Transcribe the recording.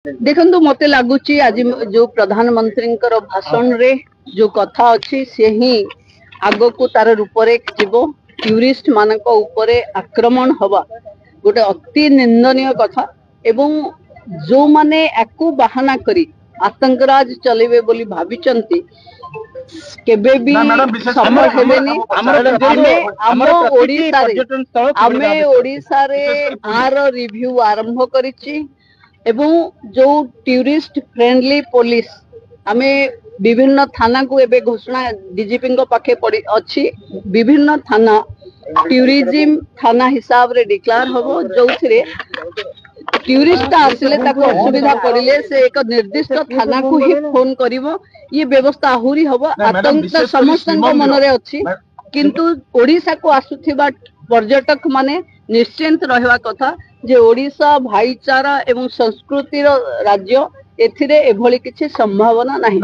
देखो मत लगुच आज जो प्रधानमंत्री भाषण रे जो कथा अच्छी से ही आग को तार रूपरेख जीव टूरिस्ट मानक उपरे आक्रमण हवा गोटे अति निंदनीय कथा एवं जो माने याकू बाहाना करी आतंकराज चलेबे बोली भाविचंती केबे भी सफल हेबेनी। आमे ओडिसा रे आर रिव्यू आरंभ करिछि एवं जो टूरिस्ट फ्रेंडली पुलिस आमे विभिन्न थाना को एबे घोषणा डीजीपी पाखे पड़ी अच्छी विभिन्न थाना टूरिज्म थाना हिसाब रे डिक्लेयर हबो जो टूरिस्ट आसिले ताको असुविधा पड़िले से एक निर्दिष्ट थाना को ही फोन करिवो ये व्यवस्था आहुरी हबो। आतंक समस्त मन रे अच्छी किंतु ओडिसा को आसुथिबा पर्यटक माने निश्चिंत रहवा कथा जे ओडिसा भाईचारा एवं संस्कृतिर राज्य एथिरे एभली किछि संभावना नाही।